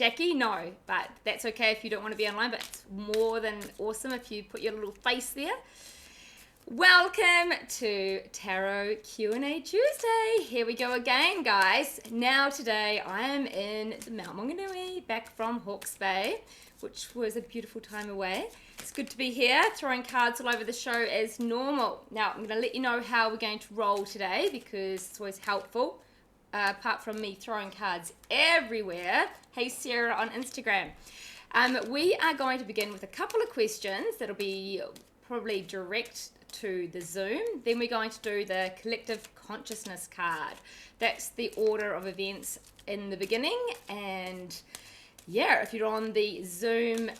Jackie, no, but that's okay if you don't want to be online, but it's more than awesome if you put your little face there. Welcome to Tarot Q&A Tuesday. Here we go again, guys. Now today I am in the Mount Maunganui, back from Hawke's Bay, which was a beautiful time away. It's good to be here, throwing cards all over the show as normal. Now, I'm going to let you know how we're going to roll today because it's always helpful, apart from me throwing cards everywhere. Hey, Sarah on Instagram. We are going to begin with a couple of questions that'll be probably direct to the Zoom. Then we're going to do the collective consciousness card. That's the order of events in the beginning, and yeah, if you're on the Zoom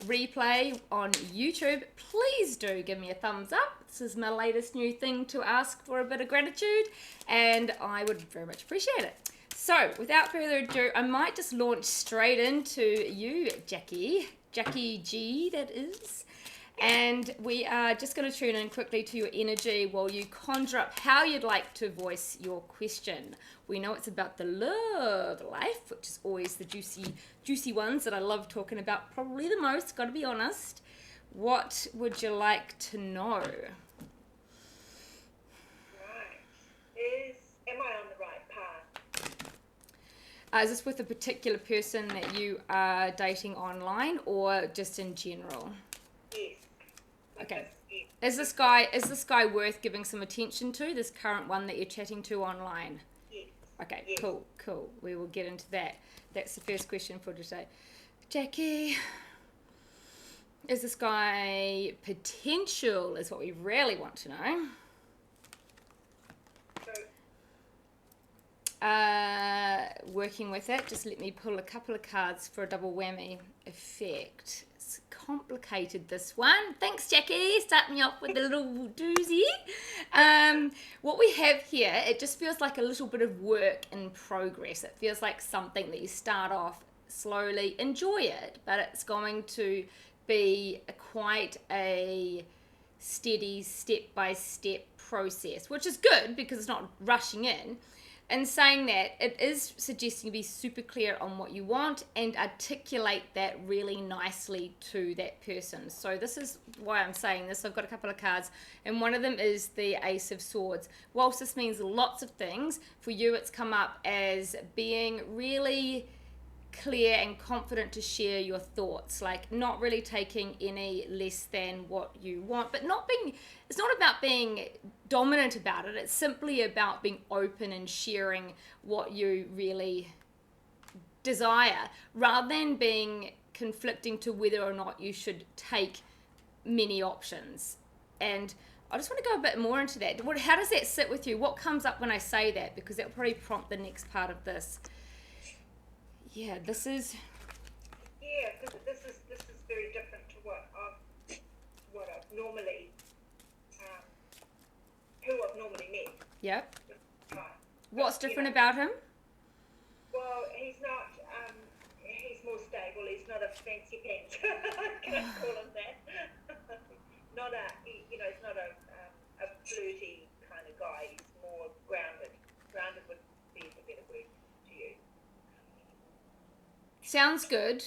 replay on YouTube, please do give me a thumbs up. This is my latest new thing to ask for a bit of gratitude, and I would very much appreciate it. So, without further ado, I might just launch straight into you, Jackie G, that is. And we are just going to tune in quickly to your energy while you conjure up how you'd like to voice your question. We know it's about the love life, which is always the juicy ones that I love talking about probably the most, got to be honest. What would you like to know? Right. Am I on the right path? Is this with a particular person that you are dating online or just in general? Yes. Okay. Yes. Is this guy worth giving some attention to, this current one that you're chatting to online? Yes. Okay, Yes. cool. We will get into that. That's the first question for today. Jackie, is this guy potential is what we really want to know. So, Working with it, just let me pull a couple of cards for a double whammy effect. It's complicated, this one. Thanks, Jackie. Start me off with a little doozy. What we have here, it just feels like a little bit of work in progress. It feels like something that you start off slowly, enjoy it, but it's going to be quite a steady step-by-step process, which is good because it's not rushing in. And saying that, it is suggesting to be super clear on what you want and articulate that really nicely to that person. So this is why I'm saying this. I've got a couple of cards, and one of them is the Ace of Swords. Whilst this means lots of things, for you it's come up as being really clear and confident to share your thoughts, like not really taking any less than what you want, but it's not about being dominant about it. It's simply about being open and sharing what you really desire, rather than being conflicting to whether or not you should take many options. And I just want to go a bit more into that. How does that sit with you? What comes up when I say that? Because that will probably prompt the next part of this. Yeah, this is very different to what I've normally who I've normally met. Yep. Right. What's But, different about him? Well, he's not. He's more stable. He's not a fancy pants. Can I call him that? Not a. He's not a flirty kind of guy. He's more grounded. Grounded would be the better word to use. Sounds good.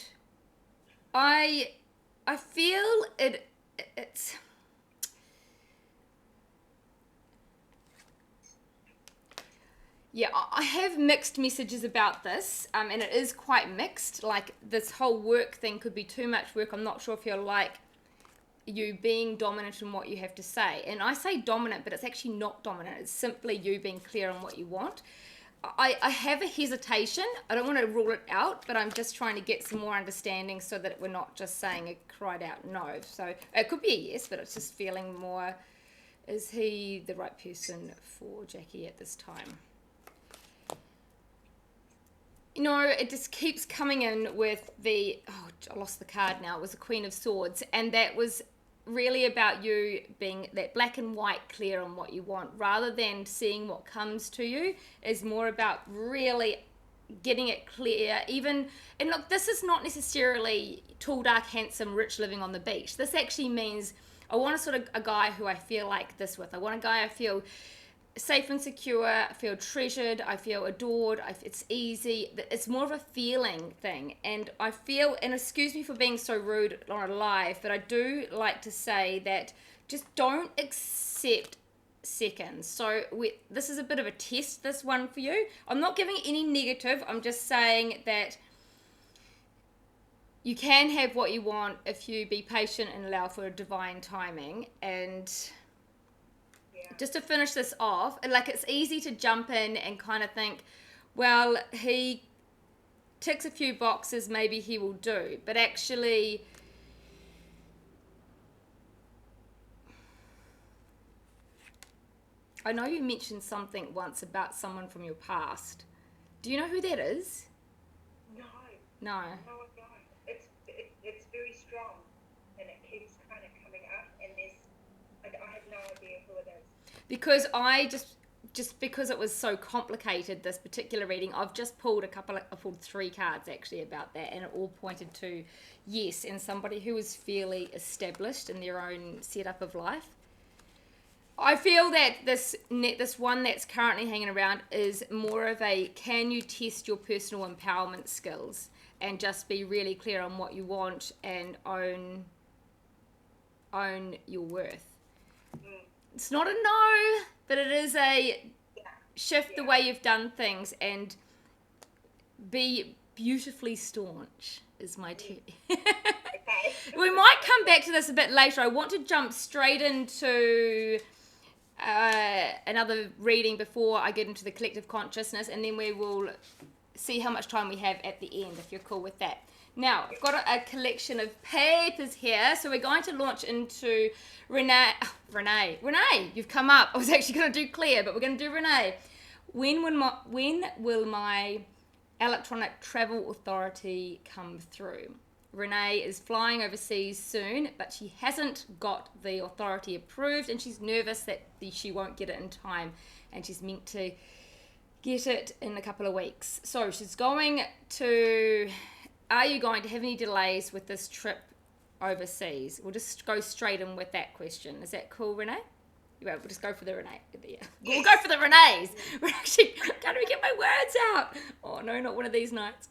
I feel it's yeah, I have mixed messages about this, and it is quite mixed. Like, this whole work thing could be too much work. I'm not sure if you're like you being dominant in what you have to say. And I say dominant, but it's actually not dominant. It's simply you being clear on what you want. I have a hesitation. I don't want to rule it out, but I'm just trying to get some more understanding so that we're not just saying a cried out no. So it could be a yes, but it's just feeling more, is he the right person for Jackie at this time? It just keeps coming in with I lost the card now. It was the Queen of Swords, and that was really about you being that black and white clear on what you want, rather than seeing what comes to you. Is more about really getting it clear. And look, this is not necessarily tall, dark, handsome, rich, living on the beach. This actually means I want a guy who I feel like this with. I want a guy I feel safe and secure, I feel treasured, I feel adored, it's easy. It's more of a feeling thing. And I feel, and excuse me for being so rude on a live, but I do like to say that just don't accept seconds. So this is a bit of a test, this one for you. I'm not giving any negative, I'm just saying that you can have what you want if you be patient and allow for divine timing. And just to finish this off, like, it's easy to jump in and kind of think, well, he ticks a few boxes, maybe he will do. But actually, I know you mentioned something once about someone from your past. Do you know who that is? No. No. No, I don't. It's very strong, and it keeps kind of coming up, and I have no idea who it is. Because I just because it was so complicated, this particular reading, I've just pulled I pulled 3 cards actually about that, and it all pointed to yes, and somebody who was fairly established in their own setup of life. I feel that this one that's currently hanging around is more of a, can you test your personal empowerment skills and just be really clear on what you want and own your worth. It's not a no, but it is a shift the way you've done things and be beautifully staunch is my We might come back to this a bit later. I want to jump straight into another reading before I get into the collective consciousness, and then we will see how much time we have at the end, if you're cool with that. Now, I've got a collection of papers here, so we're going to launch into Renee, you've come up. I was actually going to do Claire, but we're going to do Renee. When will my electronic travel authority come through? Renee is flying overseas soon, but she hasn't got the authority approved, and she's nervous that she won't get it in time, and she's meant to get it in a couple of weeks. So she's going to... Are you going to have any delays with this trip overseas? We'll just go straight in with that question. Is that cool, Renee? Yeah, we'll just go for the Renee. Yeah. We'll go for the Renees. We're actually... Can't even get my words out. Oh, no, not one of these nights.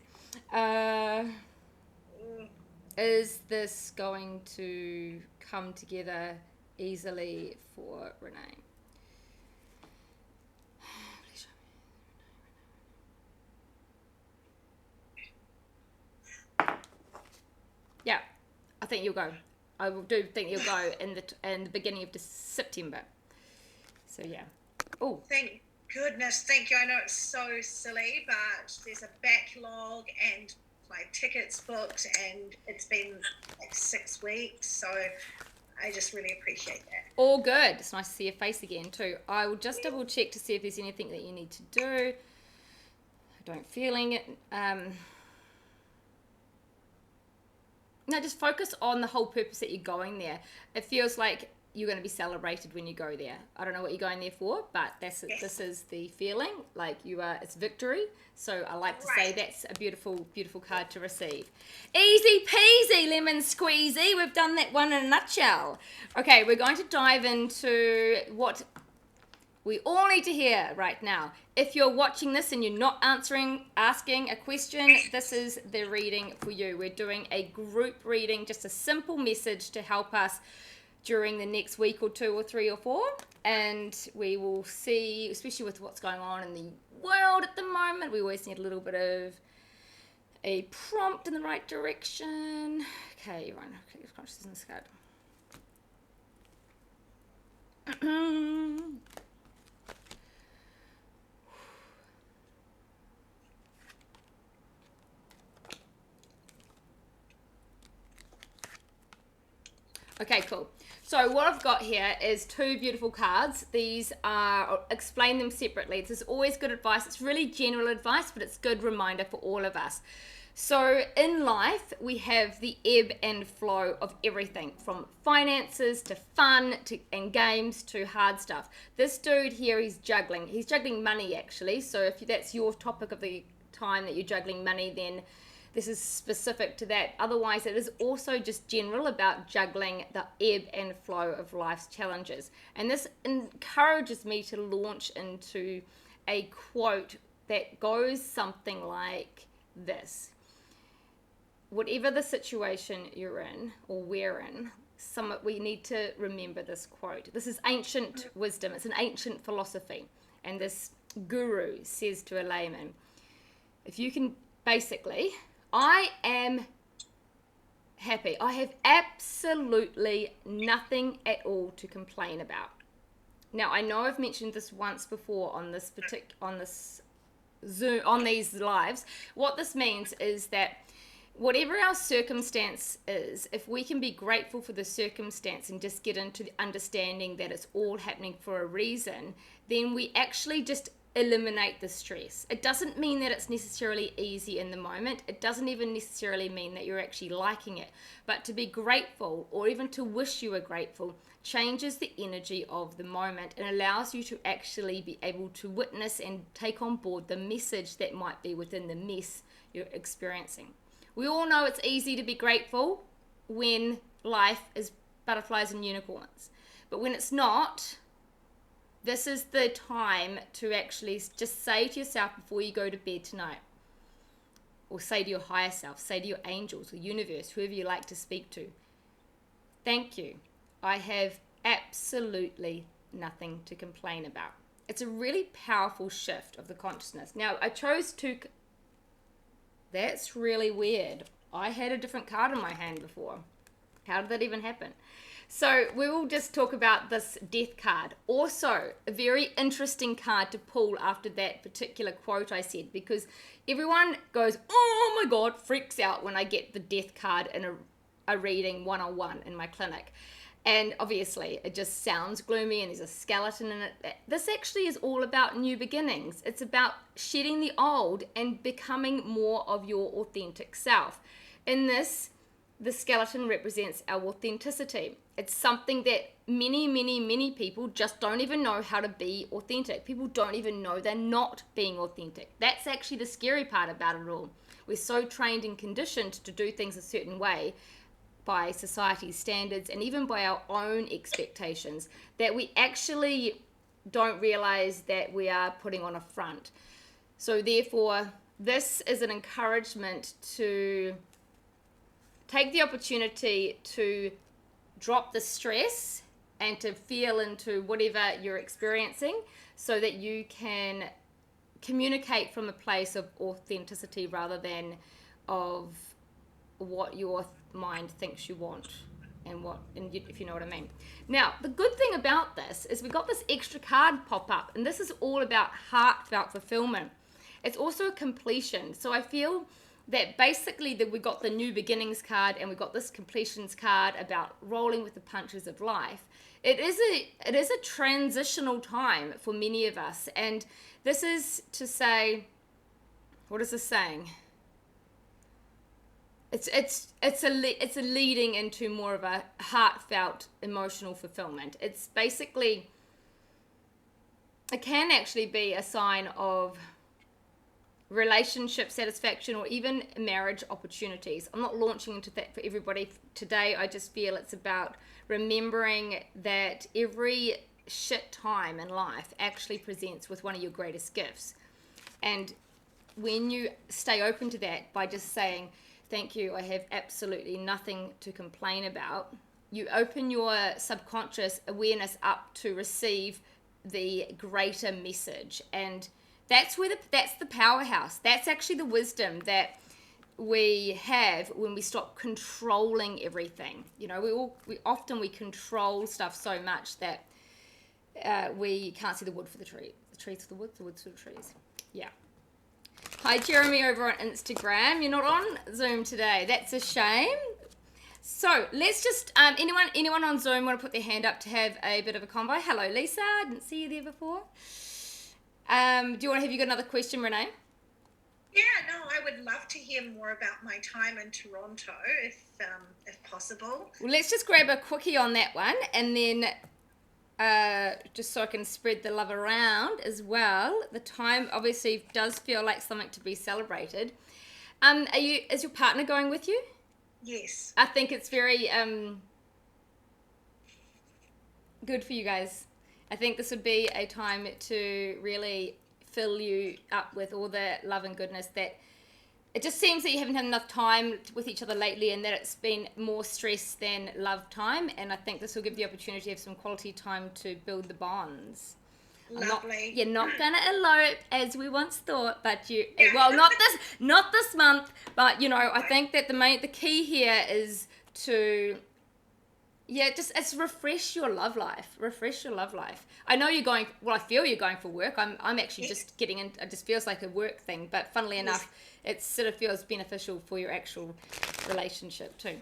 Is this going to come together easily for Renee? Yeah, I think you'll go. I do think you'll go in the beginning of September. So yeah. Oh. Thank goodness. Thank you. I know it's so silly, but there's a backlog and my tickets booked, and it's been like 6 weeks. So I just really appreciate that. All good. It's nice to see your face again too. I will just double check to see if there's anything that you need to do. I don't feeling it. No, just focus on the whole purpose that you're going there. It feels like you're going to be celebrated when you go there. I don't know what you're going there for, but this is the feeling. Like it's victory. So I like to say that's a beautiful, beautiful card to receive. Easy peasy, lemon squeezy. We've done that one in a nutshell. Okay, we're going to dive into what we all need to hear right now. If you're watching this and you're not asking a question, this is the reading for you. We're doing a group reading, just a simple message to help us during the next week or 2 or 3 or 4. And we will see, especially with what's going on in the world at the moment, we always need a little bit of a prompt in the right direction. Okay, everyone, collective consciousness card. Okay, cool. So what I've got here is 2 beautiful cards. These are, I'll explain them separately. This is always good advice. It's really general advice, but it's good reminder for all of us. So in life, we have the ebb and flow of everything, from finances to fun and games to hard stuff. This dude here, he's juggling. He's juggling money, actually. So if that's your topic of the time, that you're juggling money, then this is specific to that. Otherwise, it is also just general about juggling the ebb and flow of life's challenges. And this encourages me to launch into a quote that goes something like this. Whatever the situation you're in or we're in, we need to remember this quote. This is ancient wisdom. It's an ancient philosophy. And this guru says to a layman, if you can, basically, I am happy. I have absolutely nothing at all to complain about. Now, I know I've mentioned this once before on this Zoom, on these lives. What this means is that whatever our circumstance is, if we can be grateful for the circumstance and just get into the understanding that it's all happening for a reason, then we actually just eliminate the stress. It doesn't mean that it's necessarily easy in the moment. It doesn't even necessarily mean that you're actually liking it. But to be grateful, or even to wish you were grateful, changes the energy of the moment and allows you to actually be able to witness and take on board the message that might be within the mess you're experiencing. We all know it's easy to be grateful when life is butterflies and unicorns. But when it's not, this is the time to actually just say to yourself before you go to bed tonight, or say to your higher self, say to your angels or universe, whoever you like to speak to, thank you. I have absolutely nothing to complain about. It's a really powerful shift of the consciousness. Now, I chose to... That's really weird. I had a different card in my hand before. How did that even happen? So we will just talk about this death card. Also, a very interesting card to pull after that particular quote I said, because everyone goes, oh my God, freaks out when I get the death card in a reading one-on-one in my clinic. And obviously it just sounds gloomy and there's a skeleton in it. This actually is all about new beginnings. It's about shedding the old and becoming more of your authentic self. In this, the skeleton represents our authenticity. It's something that many people just don't even know how to be authentic. People don't even know they're not being authentic. That's actually the scary part about it all. We're so trained and conditioned to do things a certain way by society's standards and even by our own expectations that we actually don't realize that we are putting on a front. So therefore, this is an encouragement to take the opportunity to drop the stress and to feel into whatever you're experiencing so that you can communicate from a place of authenticity rather than of what your mind thinks you want if you know what I mean. Now, the good thing about this is we got this extra card pop up, and this is all about heartfelt fulfillment. It's also a completion. So I feel that basically that we got the new beginnings card and we got this completions card about rolling with the punches of life. It is a transitional time for many of us, and this is to say, what is this saying? It's a leading into more of a heartfelt emotional fulfillment. It's basically, it can actually be a sign of relationship satisfaction or even marriage opportunities. I'm not launching into that for everybody today. I just feel it's about remembering that every shit time in life actually presents with one of your greatest gifts. And when you stay open to that by just saying, thank you, I have absolutely nothing to complain about, you open your subconscious awareness up to receive the greater message. And that's the powerhouse. That's actually the wisdom that we have when we stop controlling everything. You know, we often control stuff so much that we can't see the wood for the tree. The trees for the wood, the woods for the trees. Yeah. Hi, Jeremy over on Instagram. You're not on Zoom today. That's a shame. So let's just, anyone on Zoom want to put their hand up to have a bit of a convo? Hello, Lisa. I didn't see you there before. Have you got another question, Renee? Yeah, no, I would love to hear more about my time in Toronto, if possible. Well, let's just grab a quickie on that one, and then just so I can spread the love around as well. The time obviously does feel like something to be celebrated. Is your partner going with you? Yes. I think it's very good for you guys. I think this would be a time to really fill you up with all the love and goodness that it just seems that you haven't had enough time with each other lately, and that it's been more stress than love time. And I think this will give the opportunity to have some quality time to build the bonds. Lovely. You're not gonna elope as we once thought, but well, not this month. But I think that the key here is to it's refresh your love life. Refresh your love life. I know you're going. Well, I feel you're going for work. I'm actually just getting in. It just feels like a work thing. But funnily enough, it sort of feels beneficial for your actual relationship too.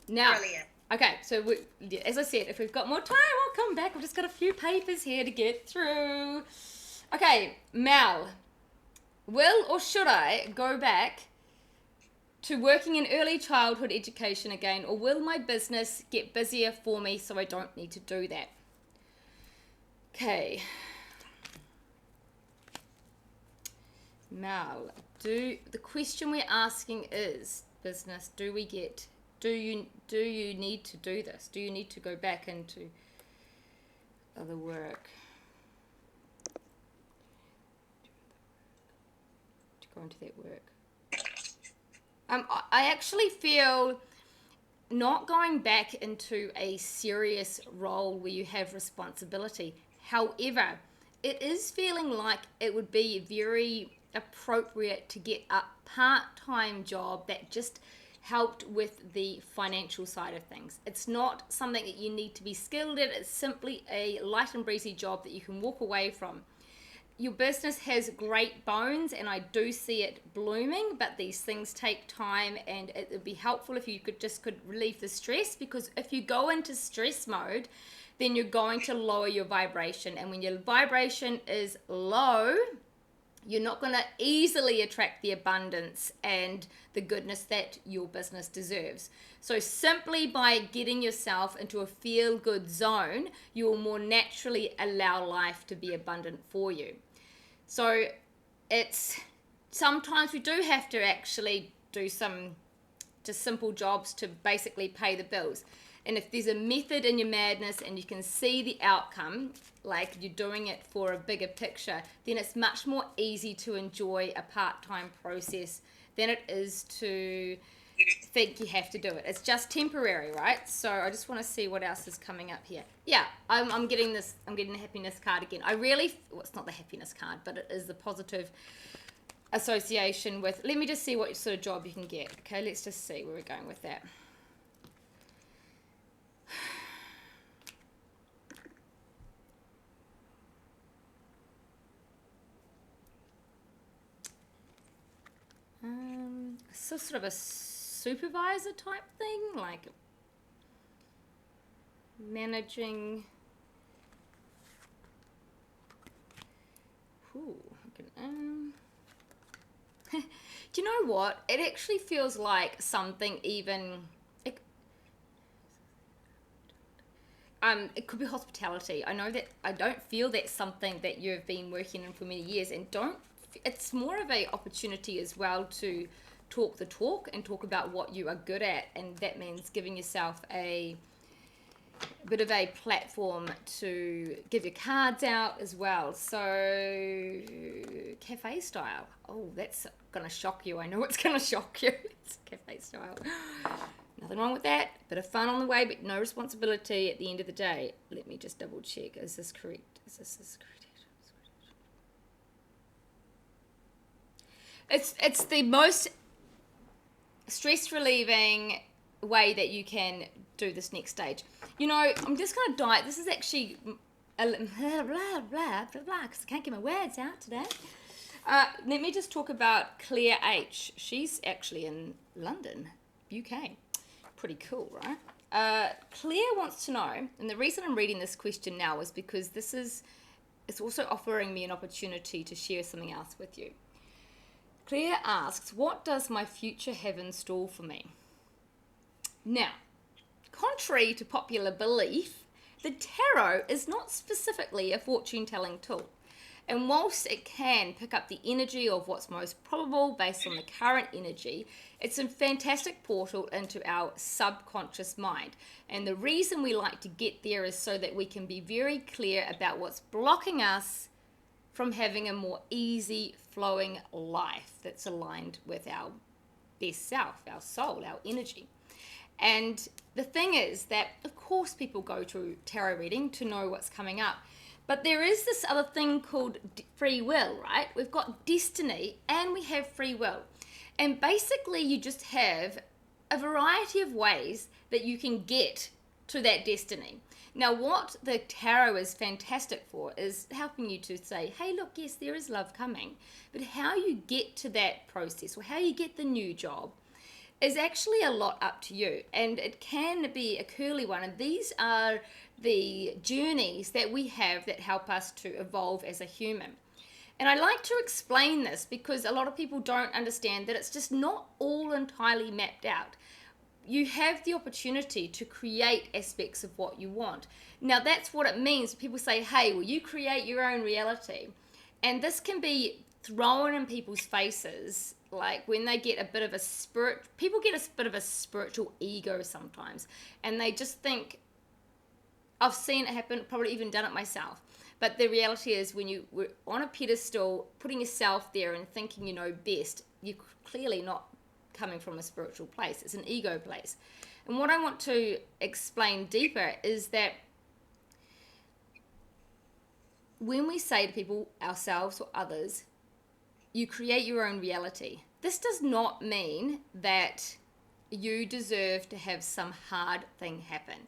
Now, Brilliant. okay. So as I said, if we've got more time, I'll come back. We've just got a few papers here to get through. Okay, Mel. Will or should I go back to working in early childhood education again, or will my business get busier for me so I don't need to do that? Okay. Mal, the question we're asking is, business, do you need to do this? Do you need to go back into other work? To go into that work. I actually feel not going back into a serious role where you have responsibility. However, it is feeling like it would be very appropriate to get a part-time job that just helped with the financial side of things. It's not something that you need to be skilled at. It's simply a light and breezy job that you can walk away from. Your business has great bones and I do see it blooming, but these things take time, and it would be helpful if you could relieve the stress, because if you go into stress mode, then you're going to lower your vibration, and when your vibration is low, you're not going to easily attract the abundance and the goodness that your business deserves. So simply by getting yourself into a feel-good zone, you will more naturally allow life to be abundant for you. So sometimes we do have to actually do some just simple jobs to basically pay the bills. And if there's a method in your madness and you can see the outcome, like you're doing it for a bigger picture, then it's much more easy to enjoy a part-time process than it is to think you have to do it. It's just temporary, right? So I just want to see what else is coming up here. Yeah, I'm getting the happiness card again. It's not the happiness card, but it is the positive association with, let me just see what sort of job you can get. Okay, let's just see where we're going with that. So sort of a supervisor type thing, like managing. Ooh, do you know what? It actually feels like something even. It could be hospitality. I know that I don't feel that's something that you've been working in for many years, and it's more of a opportunity as well to talk the talk and talk about what you are good at, and that means giving yourself a bit of a platform to give your cards out as well. So cafe style. Oh, that's gonna shock you. I know it's gonna shock you. It's cafe style. Nothing wrong with that. Bit of fun on the way, but no responsibility at the end of the day. Let me just double check. Is this correct? Is this correct? It's the most stress relieving way that you can do this next stage. I'm just going to dive. This is actually blah, blah, blah, blah, blah, because I can't get my words out today. Let me just talk about Claire H. She's actually in London, UK. Pretty cool, right? Claire wants to know, and the reason I'm reading this question now is because it's also offering me an opportunity to share something else with you. Claire asks, what does my future have in store for me? Now, contrary to popular belief, the tarot is not specifically a fortune-telling tool. And whilst it can pick up the energy of what's most probable based on the current energy, it's a fantastic portal into our subconscious mind. And the reason we like to get there is so that we can be very clear about what's blocking us from having a more easy flowing life that's aligned with our best self, our soul, our energy. And the thing is that, of course, people go to tarot reading to know what's coming up. But there is this other thing called free will, right? We've got destiny and we have free will. And basically, you just have a variety of ways that you can get to that destiny. Now, what the tarot is fantastic for is helping you to say, hey, look, yes, there is love coming. But how you get to that process or how you get the new job is actually a lot up to you, and it can be a curly one, and these are the journeys that we have that help us to evolve as a human. And I like to explain this because a lot of people don't understand that it's just not all entirely mapped out. You have the opportunity to create aspects of what you want. Now that's what it means. People say, hey, will you create your own reality? And this can be thrown in people's faces, like when they get a bit of a people get a bit of a spiritual ego sometimes, and they just think, I've seen it happen, probably even done it myself. But the reality is when you were on a pedestal, putting yourself there and thinking you know best, you're clearly not coming from a spiritual place. It's an ego place. And what I want to explain deeper is that when we say to people, ourselves or others, you create your own reality, this does not mean that you deserve to have some hard thing happen.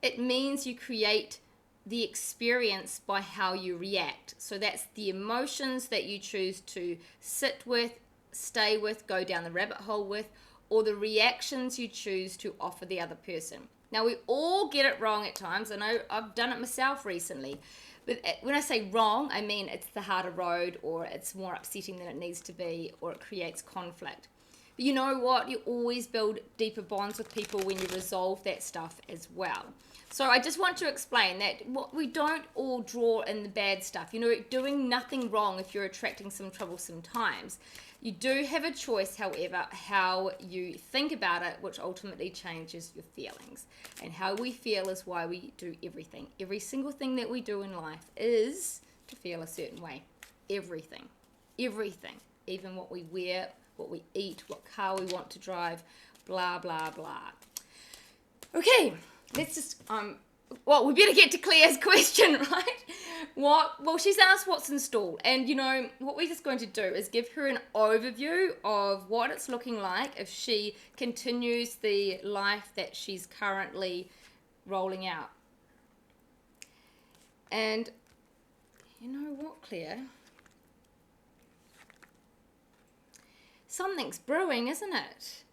It means you create the experience by how you react. So that's the emotions that you choose to sit with, stay with, go down the rabbit hole with, or the reactions you choose to offer the other person. Now, we all get it wrong at times. I know I've done it myself recently. But when I say wrong, I mean it's the harder road, or it's more upsetting than it needs to be, or it creates conflict. But you know what? You always build deeper bonds with people when you resolve that stuff as well. So I just want to explain that we don't all draw in the bad stuff. You know, doing nothing wrong if you're attracting some troublesome times. You do have a choice, however, how you think about it, which ultimately changes your feelings. And how we feel is why we do everything. Every single thing that we do in life is to feel a certain way. Everything. Everything. Even what we wear, what we eat, what car we want to drive, blah, blah, blah. Okay. Let's just, well, we better get to Claire's question, right? Well, she's asked what's installed. And, you know, what we're just going to do is give her an overview of what it's looking like if she continues the life that she's currently rolling out. And, you know what, Claire? Something's brewing, isn't it?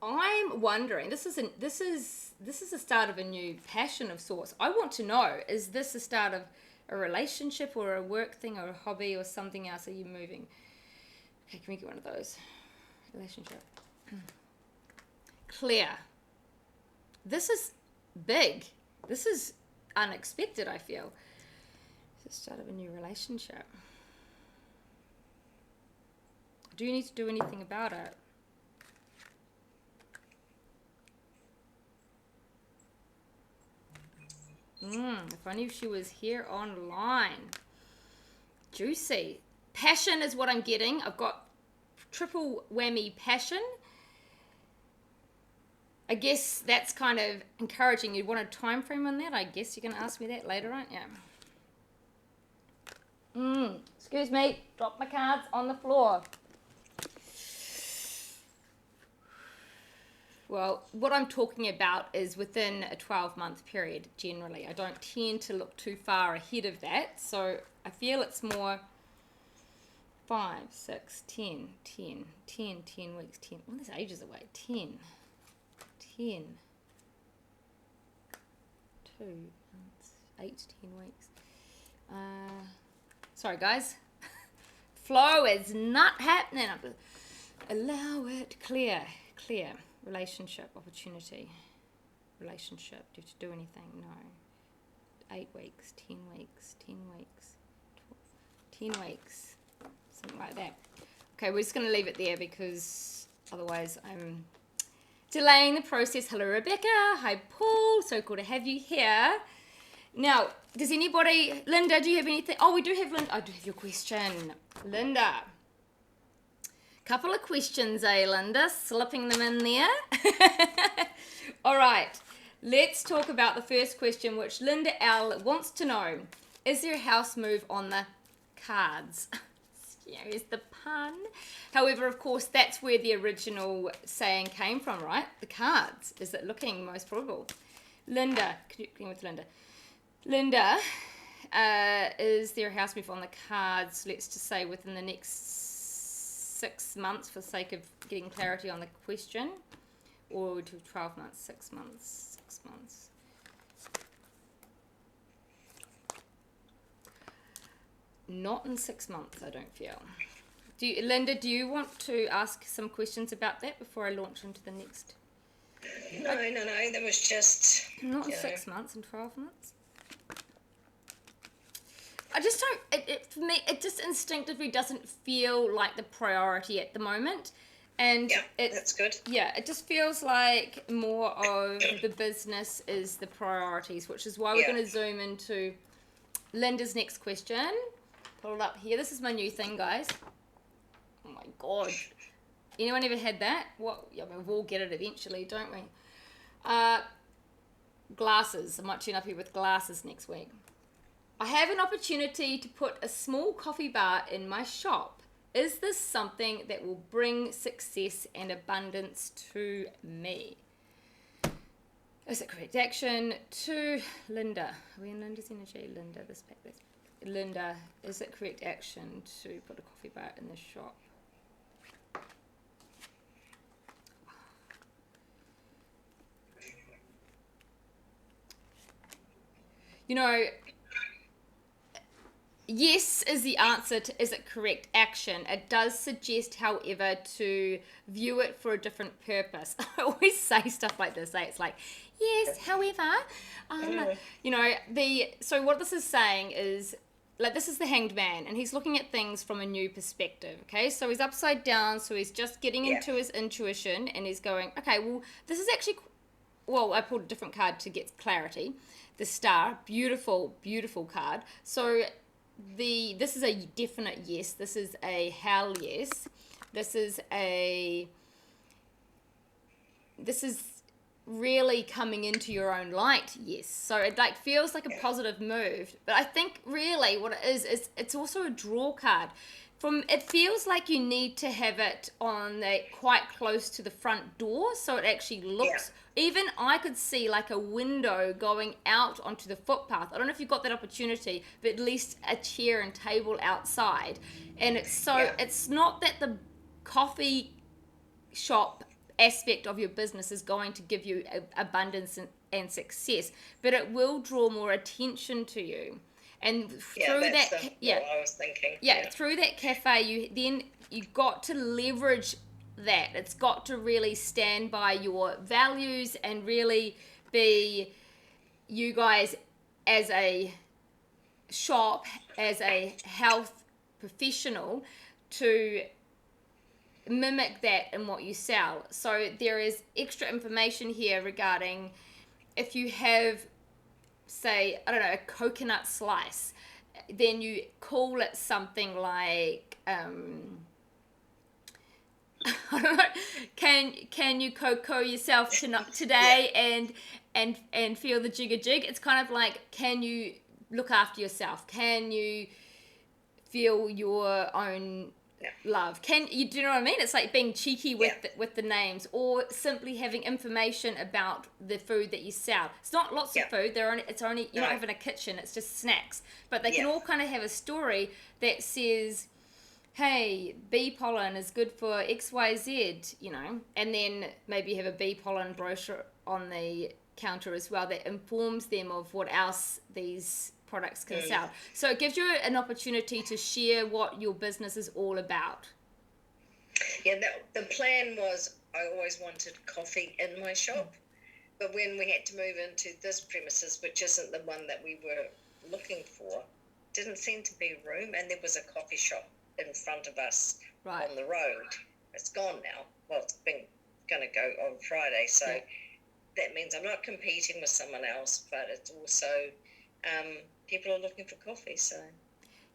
I'm wondering, this is the start of a new passion of sorts. I want to know, is this the start of a relationship or a work thing or a hobby or something else? Are you moving? Okay, can we get one of those? Relationship. Claire, this is big. This is unexpected, I feel. It's the start of a new relationship. Do you need to do anything about it? If only she was here online. Juicy. Passion is what I'm getting. I've got triple whammy passion. I guess that's kind of encouraging. You want a time frame on that? I guess you're going to ask me that later, aren't you? Excuse me. Drop my cards on the floor. Well, what I'm talking about is within a 12-month period, generally. I don't tend to look too far ahead of that. So I feel it's more 5, 6, 10 weeks, 10. Well, there's ages away. 10, 2 months, 8 to 10 weeks. Sorry, guys. Flow is not happening. Allow it. Clear. Relationship, opportunity. Relationship. Do you have to do anything? No. 8 weeks, 10 weeks, 10 weeks, 10 weeks, something like that. Okay, we're just going to leave it there because otherwise I'm delaying the process. Hello, Rebecca. Hi, Paul. So cool to have you here. Now, does anybody, Linda, do you have anything? Oh, we do have Linda. I do have your question. Linda. Couple of questions, Linda? Slipping them in there. All right. Let's talk about the first question, which Linda L wants to know. Is there a house move on the cards? Here's the pun. However, of course, that's where the original saying came from, right? The cards. Is it looking most probable? Linda, connecting with Linda. Linda, is there a house move on the cards, let's just say within the next 6 months for the sake of getting clarity on the question? Or to 12 months, 6 months, 6 months. Not in 6 months, I don't feel. Linda, do you want to ask some questions about that before I launch into the next? No, that was just... Not in 6 months, in 12 months. I just don't, for me, it just instinctively doesn't feel like the priority at the moment. And yeah, that's good. Yeah, it just feels like more of the business is the priorities, which is why we're going to zoom into Linda's next question. Pull it up here. This is my new thing, guys. Oh my God. Anyone ever had that? What? Yeah, we'll all get it eventually, don't we? Glasses. I might tune up here with glasses next week. I have an opportunity to put a small coffee bar in my shop. Is this something that will bring success and abundance to me? Is it correct action? To Linda. Are we in Linda's energy? Linda, this pack, this. Linda, is it correct action to put a coffee bar in the shop? You know, yes is the answer to is it correct action. It does suggest, however, to view it for a different purpose. I always say stuff like this. It's like, yes, however, you know, so what this is saying is, like, this is the Hanged Man, and he's looking at things from a new perspective, okay? So he's upside down, so he's just getting into his intuition, and he's going, okay, well, this is actually, well, I pulled a different card to get clarity. The Star, beautiful, beautiful card. So this is a definite yes. This is a hell yes. This is really coming into your own light, yes. So it like feels like a positive move. But I think really what it is it's also a draw card. It feels like you need to have it on quite close to the front door, so it actually looks. Even I could see like a window going out onto the footpath. I don't know if you got that opportunity, but at least a chair and table outside. And it's not that the coffee shop aspect of your business is going to give you abundance and success, but it will draw more attention to you. And through what I was thinking. Through that cafe, you got to leverage that. It's got to really stand by your values and really be you guys as a shop, as a health professional, to mimic that in what you sell. So there is extra information here regarding if you have, say, I don't know, a coconut slice, then you call it something like I don't know, can you cocoa yourself today and feel the jigga jig? It's kind of like, can you look after yourself? Can you feel your own love? Do you know what I mean? It's like being cheeky with the names, or simply having information about the food that you sell. It's not lots of food. You're not having a kitchen. It's just snacks, but they can all kind of have a story that says, hey, bee pollen is good for XYZ, you know, and then maybe you have a bee pollen brochure on the counter as well that informs them of what else these products can sell. So it gives you an opportunity to share what your business is all about. Yeah, the plan was I always wanted coffee in my shop, But when we had to move into this premises, which isn't the one that we were looking for, didn't seem to be room, and there was a coffee shop in front of us Right. on the road. It's gone now. Well, it's been going to go on Friday, so Yeah. that means I'm not competing with someone else, but it's also people are looking for coffee, so.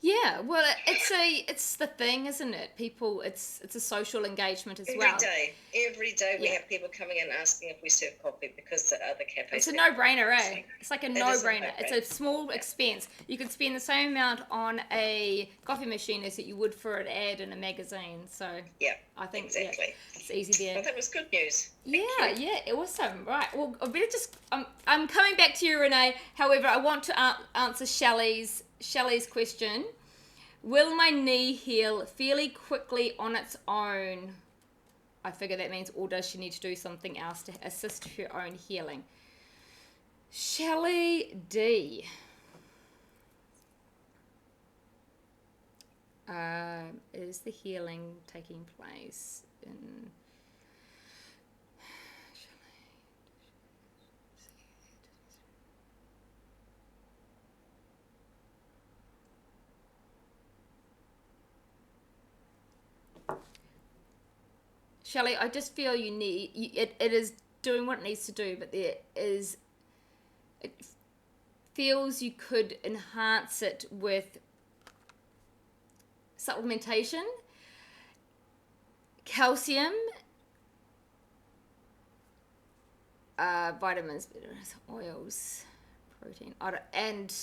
Yeah, well, it's the thing, isn't it? People, it's a social engagement as Every well. day we Yeah. have people coming in asking if we serve coffee because the other cafes. It's a don't. no-brainer, eh? It's like a It is a no-brainer. It's a no-brainer. small expense. You could spend the same amount on a coffee machine as that you would for an ad in a magazine. So Yeah, I think exactly. it's easy there. Well, that was good news. Yeah, awesome. Right. Well, I better just. I'm coming back to you, Renee. However, I want to answer Shelley's question. Will my knee heal fairly quickly on its own? I figure that means, or does she need to do something else to assist her own healing? Shelley D. Is the healing taking place in... Shelley, I just feel it is doing what it needs to do, but it feels you could enhance it with supplementation, calcium, vitamins, oils, protein, and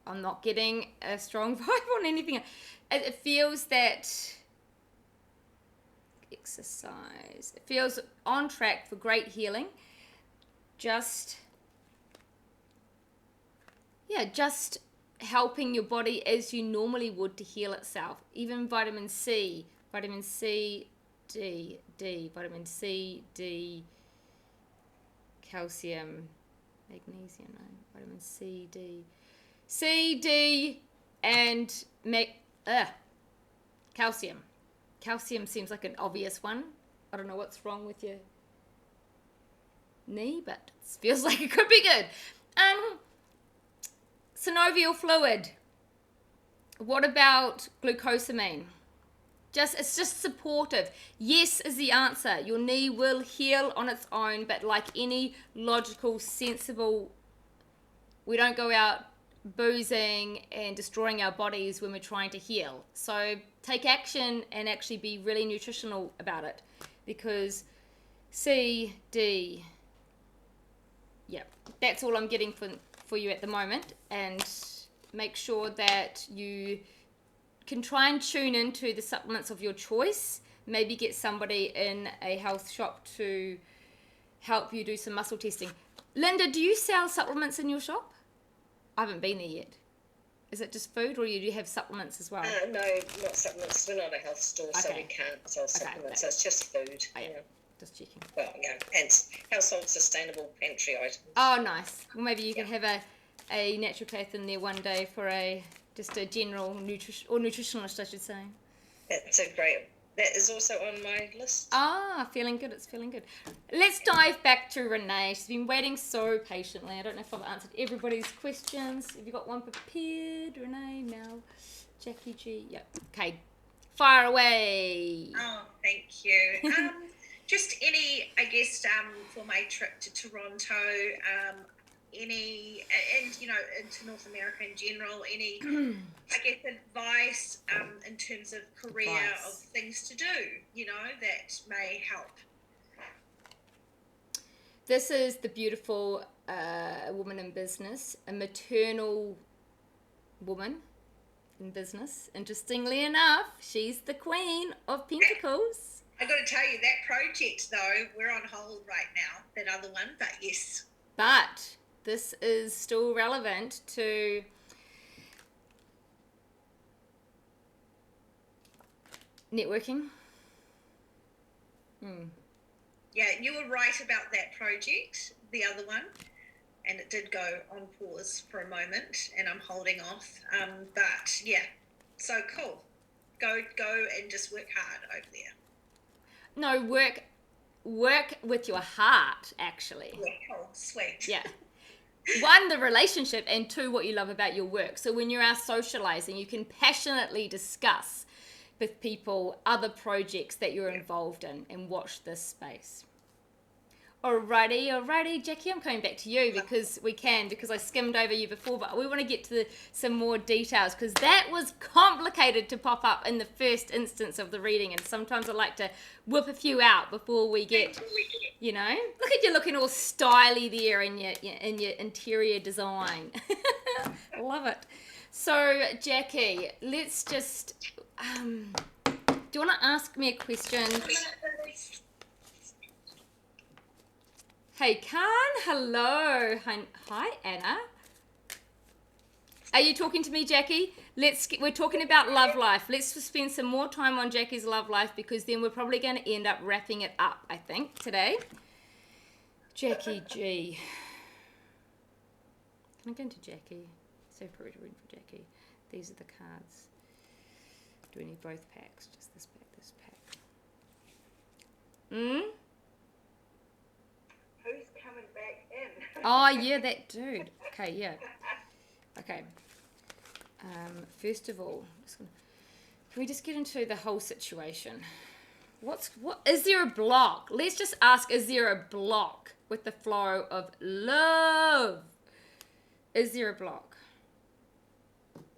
I'm not getting a strong vibe on anything. It feels that exercise. It feels on track for great healing. Just helping your body as you normally would to heal itself. Even vitamin C, D, vitamin C, D, calcium, magnesium, no, vitamin C, D, and calcium. Calcium seems like an obvious one. I don't know what's wrong with your knee, but it feels like it could be good. Synovial fluid. What about glucosamine? It's just supportive. Yes is the answer. Your knee will heal on its own, but like any logical, sensible, we don't go out boozing and destroying our bodies when we're trying to heal. So take action and actually be really nutritional about it, because C, D, yeah, that's all I'm getting for you at the moment. And make sure that you can try and tune into the supplements of your choice. Maybe get somebody in a health shop to help you do some muscle testing. Linda, do you sell supplements in your shop? I haven't been there yet. Is it just food, or do you have supplements as well? No, not supplements. We're not a health store, so we can't sell supplements. So it's just food. Oh, yeah. Just checking. Well, yeah, and household sustainable pantry items. Oh, nice. Well, maybe you can have a naturopath in there one day for just a general nutritionist, I should say. That's a great. That is also on my list. Ah, feeling good. It's feeling good. Let's dive back to Renee. She's been waiting so patiently. I don't know if I've answered everybody's questions. Have you got one prepared, Renee, Mel, Jackie G? Yep. Okay. Fire away. Oh, thank you. Just any, I guess, for my trip to Toronto, any, and into North America in general, any, I guess, advice in terms of career of things to do, that may help. This is the beautiful woman in business, a maternal woman in business. Interestingly enough, she's the Queen of Pentacles. I've got to tell you, that project, though, we're on hold right now, that other one, but yes. But this is still relevant to networking. Yeah, you were right about that project, the other one, and it did go on pause for a moment, and I'm holding off. But yeah, so cool. Go and just work hard over there. No, work work with your heart, actually. Yeah, cool, sweet. Yeah. One, the relationship, and two, what you love about your work. So when you're out socializing, you can passionately discuss with people other projects that you're involved in and watch this space. Alrighty, Jackie, I'm coming back to you because I skimmed over you before, but we want to get to some more details because that was complicated to pop up in the first instance of the reading, and sometimes I like to whip a few out before we get, look at you looking all styly there in your interior design. I love it. So, Jackie, let's just, do you want to ask me a question? Hey, Khan, hello. Hi, Anna. Are you talking to me, Jackie? We're talking about love life. Let's spend some more time on Jackie's love life because then we're probably going to end up wrapping it up, I think, today. Jackie G. Can I go into Jackie? Separate reading for Jackie. These are the cards. Do we need both packs? Just this pack, this pack. Who's coming back in? Oh, yeah, that dude. Okay, yeah. Okay. First of all, can we just get into the whole situation? What is there a block? Let's just ask, is there a block with the flow of love? Is there a block?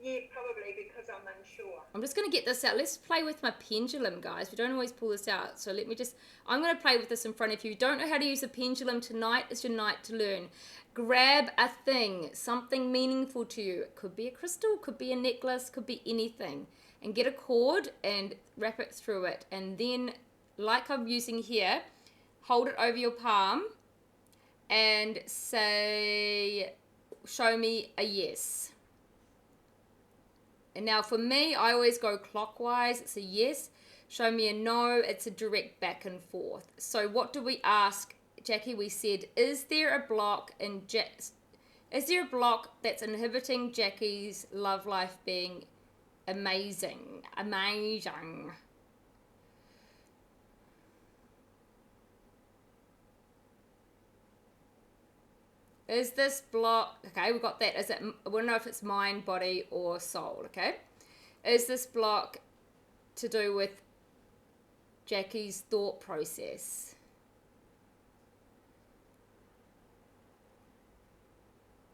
Yeah, probably because I'm unsure. I'm just going to get this out. Let's play with my pendulum, guys. We don't always pull this out. So I'm going to play with this in front of you. If you don't know how to use a pendulum, tonight is your night to learn. Grab a thing, something meaningful to you. It could be a crystal, could be a necklace, could be anything. And get a cord and wrap it through it. And then, like I'm using here, hold it over your palm and say, show me a yes. And now for me, I always go clockwise. It's a yes. Show me a no. It's a direct back and forth. So what do we ask, Jackie? We said, is there a block that's inhibiting Jackie's love life being amazing? Amazing. Is this block, okay, we've got that. Is it, we don't know if it's mind, body, or soul, okay? Is this block to do with Jackie's thought process?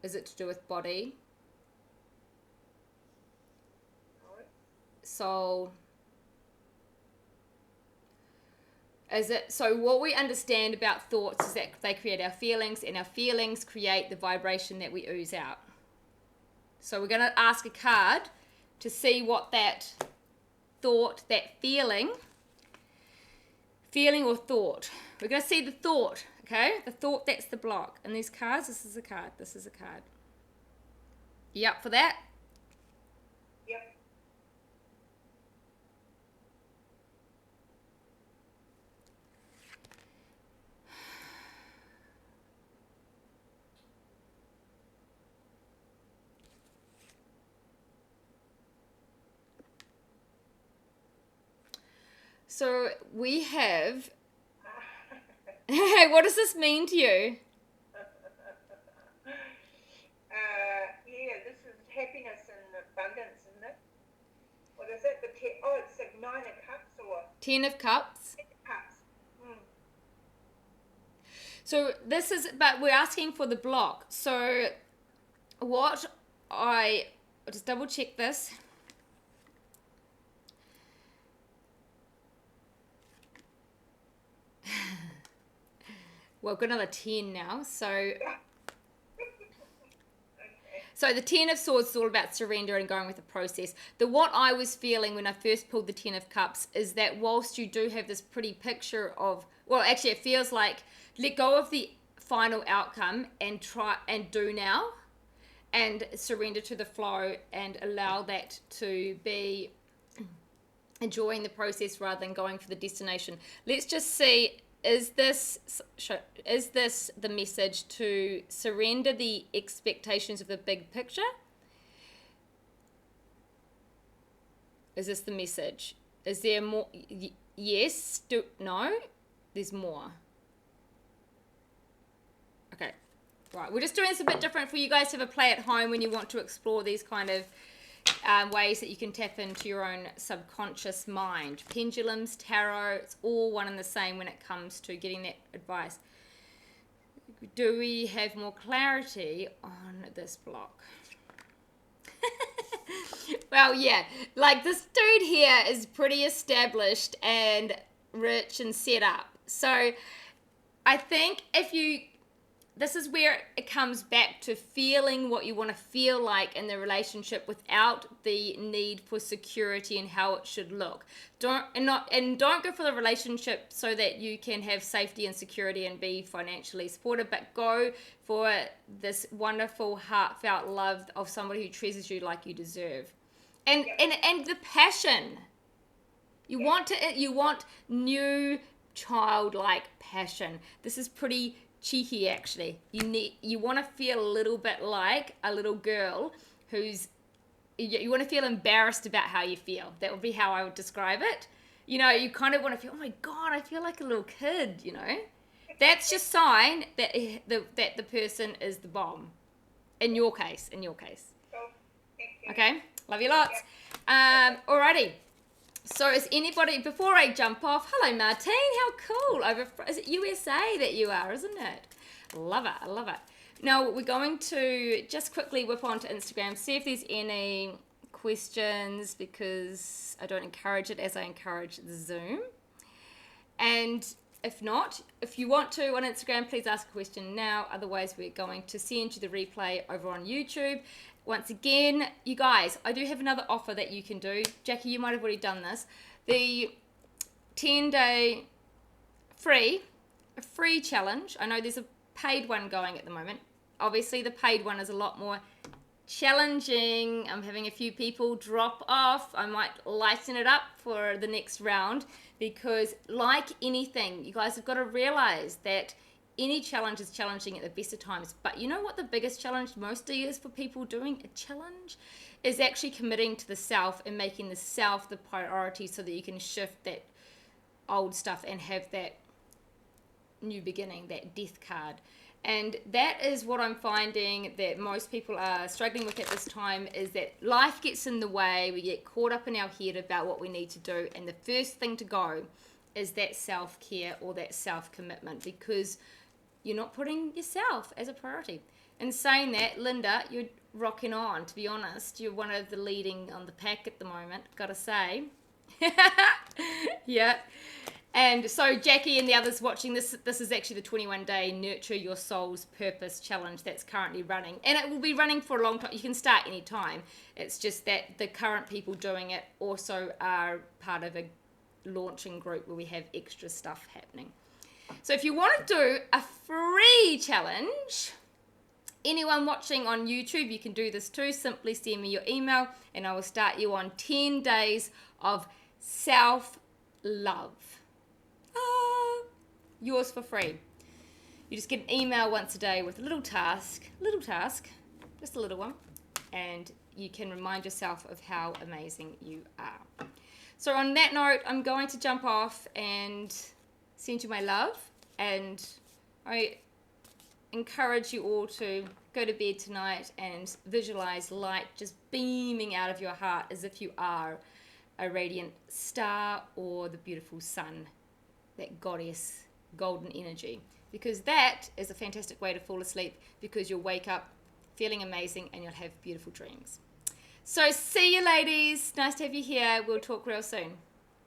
Is it to do with body? Soul? Is it, so what we understand about thoughts is that they create our feelings, and our feelings create the vibration that we ooze out. So we're going to ask a card to see what that thought, that feeling or thought. We're going to see the thought, okay? The thought, that's the block. And these cards, this is a card, this is a card. You up for that? Yep. So we have, what does this mean to you? Yeah, this is happiness and abundance, isn't it? What is it? It's a 9 of Cups or 10 of Cups. 10 of Cups. So this is, but we're asking for the block. So I'll just double check this. Well, I've got another 10 now. So the 10 of Swords is all about surrender and going with the process. What I was feeling when I first pulled the 10 of Cups is that whilst you do have this pretty picture of, well, actually it feels like let go of the final outcome and try and do now and surrender to the flow and allow that to be enjoying the process rather than going for the destination. Let's just see, is this the message to surrender the expectations of the big picture? Is this the message? Is there more? Yes, no? there's more? Okay. Right. We're just doing this a bit different for you guys to have a play at home when you want to explore these kind of ways that you can tap into your own subconscious mind. Pendulums, tarot, it's all one and the same when it comes to getting that advice. Do we have more clarity on this block? Well, yeah, like this dude here is pretty established and rich and set up. So I think this is where it comes back to feeling what you want to feel like in the relationship without the need for security and how it should look. Don't go for the relationship so that you can have safety and security and be financially supported, but go for this wonderful heartfelt love of somebody who treasures you like you deserve. And the passion. You want new childlike passion. This is pretty cheeky, actually. You want to feel a little bit like a little girl you want to feel embarrassed about how you feel. That would be how I would describe it. You know, you kind of want to feel, oh my God, I feel like a little kid, you know. That's your sign that the person is the bomb. In your case. Oh, thank you. Okay? Love you lots. Alrighty. So is anybody, before I jump off, hello Martine, how cool. Is it USA that you are, isn't it? Love it, I love it. Now we're going to just quickly whip onto Instagram, see if there's any questions, because I don't encourage it as I encourage the Zoom. And if not, if you want to on Instagram, please ask a question now. Otherwise, we're going to send you the replay over on YouTube. Once again, you guys, I do have another offer that you can do. Jackie, you might have already done this. The 10-day free challenge. I know there's a paid one going at the moment. Obviously, the paid one is a lot more challenging. I'm having a few people drop off. I might lighten it up for the next round because, like anything, you guys have got to realize that any challenge is challenging at the best of times. But you know what the biggest challenge mostly is for people doing a challenge? Is actually committing to the self and making the self the priority so that you can shift that old stuff and have that new beginning, that death card. And that is what I'm finding that most people are struggling with at this time, is that life gets in the way. We get caught up in our head about what we need to do. And the first thing to go is that self-care or that self-commitment, because you're not putting yourself as a priority. And saying that, Linda, you're rocking on, to be honest. You're one of the leading on the pack at the moment, gotta say. Yeah. And so Jackie and the others watching this is actually the 21-day Nurture Your Soul's Purpose Challenge that's currently running. And it will be running for a long time. You can start any time. It's just that the current people doing it also are part of a launching group where we have extra stuff happening. So if you want to do a free challenge, anyone watching on YouTube, you can do this too. Simply send me your email and I will start you on 10 days of self-love. Yours for free. You just get an email once a day with a little task, just a little one, and you can remind yourself of how amazing you are. So on that note, I'm going to jump off and send you my love, and I encourage you all to go to bed tonight and visualize light just beaming out of your heart as if you are a radiant star or the beautiful sun, that goddess golden energy, because that is a fantastic way to fall asleep, because you'll wake up feeling amazing and you'll have beautiful dreams. So see you ladies, nice to have you here. We'll talk real soon.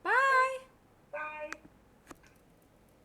Bye.